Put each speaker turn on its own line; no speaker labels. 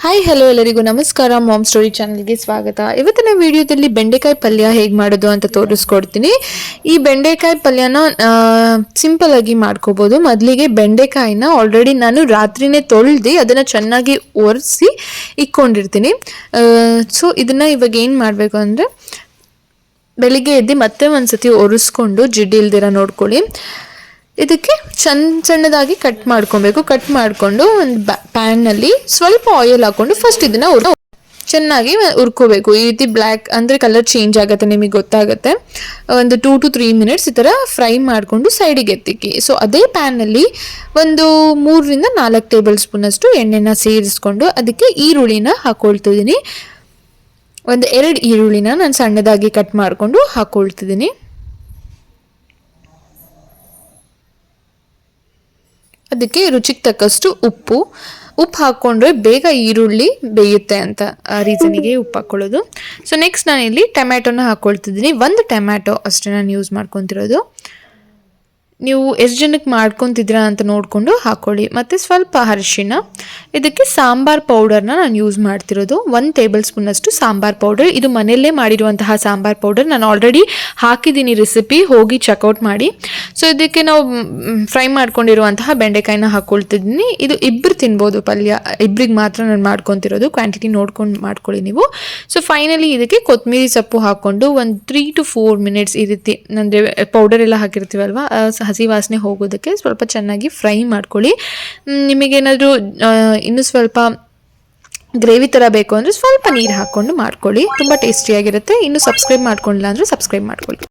Hi hello ಎಲ್ಲರಿಗೂ ನಮಸ್ಕಾರ. Ma'am story ಚಾನಲ್ಗೆ ಸ್ವಾಗತ. ಇವತ್ತಿನ ವಿಡಿಯೋದಲ್ಲಿ ಬೆಂಡೆಕಾಯಿ ಪಲ್ಯ ಹೇಗೆ ಮಾಡೋದು ಅಂತ ತೋರಿಸ್ಕೊಡ್ತೀನಿ. ಈ ಬೆಂಡೆಕಾಯಿ ಪಲ್ಯನ ಸಿಂಪಲ್ ಆಗಿ ಮಾಡ್ಕೋಬೋದು. ಮೊದಲಿಗೆ ಬೆಂಡೆಕಾಯಿನ ಆಲ್ರೆಡಿ ನಾನು ರಾತ್ರಿನೇ ತೊಳೆದು ಅದನ್ನು ಚೆನ್ನಾಗಿ ಒರೆಸಿ ಇಟ್ಕೊಂಡಿರ್ತೀನಿ. ಸೊ ಇದನ್ನು ಇವಾಗ ಏನು ಮಾಡಬೇಕು ಅಂದರೆ, ಬೆಳಿಗ್ಗೆ ಎದ್ದು ಮತ್ತೆ ಒಂದ್ಸತಿ ಒರೆಸ್ಕೊಂಡು ಜಿಡ್ಡು ಇಲ್ದಿರ ನೋಡ್ಕೊಳ್ಳಿ. ಇದಕ್ಕೆ ಸಣ್ಣದಾಗಿ ಕಟ್ ಮಾಡ್ಕೊಬೇಕು. ಕಟ್ ಮಾಡಿಕೊಂಡು ಒಂದು ಪ್ಯಾನ್ನಲ್ಲಿ ಸ್ವಲ್ಪ ಆಯಿಲ್ ಹಾಕ್ಕೊಂಡು ಫಸ್ಟ್ ಇದನ್ನು ಚೆನ್ನಾಗಿ ಹುರ್ಕೋಬೇಕು. ಈ ರೀತಿ ಬ್ಲ್ಯಾಕ್ ಅಂದರೆ ಕಲರ್ ಚೇಂಜ್ ಆಗುತ್ತೆ, ನಿಮಗೆ ಗೊತ್ತಾಗುತ್ತೆ. ಒಂದು 2 to 3 ಮಿನಿಟ್ಸ್ ಈ ಥರ ಫ್ರೈ ಮಾಡಿಕೊಂಡು ಸೈಡಿಗೆ ಎತ್ತಿಕ್ಕಿ. ಸೊ ಅದೇ ಪ್ಯಾನಲ್ಲಿ ಒಂದು 3 to 4 ಟೇಬಲ್ ಸ್ಪೂನಷ್ಟು ಎಣ್ಣೆನ ಸೇರಿಸ್ಕೊಂಡು ಅದಕ್ಕೆ ಈರುಳ್ಳಿನ ಹಾಕ್ಕೊಳ್ತಿದ್ದೀನಿ. ಒಂದು 2 ಈರುಳ್ಳಿನ ನಾನು ಸಣ್ಣದಾಗಿ ಕಟ್ ಮಾಡಿಕೊಂಡು ಹಾಕ್ಕೊಳ್ತಿದ್ದೀನಿ. ಅದಕ್ಕೆ ರುಚಿಗೆ ತಕ್ಕಷ್ಟು ಉಪ್ಪು ಹಾಕ್ಕೊಂಡ್ರೆ ಬೇಗ ಈರುಳ್ಳಿ ಬೇಯುತ್ತೆ ಅಂತ ಆ ರೀಸನಿಗೆ ಉಪ್ಪು ಹಾಕ್ಕೊಳ್ಳೋದು. ಸೊ ನೆಕ್ಸ್ಟ್ ನಾನಿಲ್ಲಿ ಟೊಮ್ಯಾಟೊನ ಹಾಕ್ಕೊಳ್ತಿದ್ದೀನಿ. 1 ಟೊಮ್ಯಾಟೊ ಅಷ್ಟೇ ನಾನು ಯೂಸ್ ಮಾಡ್ಕೊತಿರೋದು. ನೀವು ಎಷ್ಟು ಜನಕ್ಕೆ ಮಾಡ್ಕೊತಿದ್ದೀರಾ ಅಂತ ನೋಡಿಕೊಂಡು ಹಾಕ್ಕೊಳ್ಳಿ. ಮತ್ತು ಸ್ವಲ್ಪ ಅರಿಶಿನ. ಇದಕ್ಕೆ ಸಾಂಬಾರ್ ಪೌಡರ್ನ ನಾನು ಯೂಸ್ ಮಾಡ್ತಿರೋದು. 1 ಟೇಬಲ್ ಸ್ಪೂನಷ್ಟು ಸಾಂಬಾರ್ ಪೌಡರ್. ಇದು ಮನೆಯಲ್ಲೇ ಮಾಡಿರುವಂತಹ ಸಾಂಬಾರ್ ಪೌಡರ್. ನಾನು ಆಲ್ರೆಡಿ ಹಾಕಿದ್ದೀನಿ ರೆಸಿಪಿ, ಹೋಗಿ ಚೆಕ್ಔಟ್ ಮಾಡಿ. ಸೊ ಇದಕ್ಕೆ ನಾವು ಫ್ರೈ ಮಾಡ್ಕೊಂಡಿರುವಂತಹ ಬೆಂಡೆಕಾಯಿನ ಹಾಕ್ಕೊಳ್ತಿದ್ದೀನಿ. ಇದು ಇಬ್ಬರು ತಿನ್ಬೋದು ಪಲ್ಯ, ಇಬ್ಬರಿಗೆ ಮಾತ್ರ ನಾನು ಮಾಡ್ಕೊತಿರೋದು. ಕ್ವಾಂಟಿಟಿ ನೋಡ್ಕೊಂಡು ಮಾಡ್ಕೊಳ್ಳಿ ನೀವು. ಸೊ ಫೈನಲಿ ಇದಕ್ಕೆ ಕೊತ್ತಂಬರಿ ಸೊಪ್ಪು ಹಾಕ್ಕೊಂಡು ಒಂದು 3 to 4 ಮಿನಿಟ್ಸ್ ಈ ರೀತಿ, ಅಂದರೆ ಪೌಡರ್ ಎಲ್ಲ ಹಾಕಿರ್ತೀವಲ್ವ, ಹಸಿ ವಾಸನೆ ಹೋಗೋದಕ್ಕೆ ಸ್ವಲ್ಪ ಚೆನ್ನಾಗಿ ಫ್ರೈ ಮಾಡ್ಕೊಳ್ಳಿ. ನಿಮಗೇನಾದರೂ ಇನ್ನೂ ಸ್ವಲ್ಪ ಗ್ರೇವಿ ಥರ ಬೇಕು ಅಂದರೆ ಸ್ವಲ್ಪ ನೀರು ಹಾಕ್ಕೊಂಡು ಮಾಡ್ಕೊಳ್ಳಿ. ತುಂಬ ಟೇಸ್ಟಿಯಾಗಿರುತ್ತೆ. ಇನ್ನೂ ಸಬ್ಸ್ಕ್ರೈಬ್ ಮಾಡ್ಕೊಂಡಿಲ್ಲ ಅಂದರೆ ಸಬ್ಸ್ಕ್ರೈಬ್ ಮಾಡ್ಕೊಳ್ಳಿ.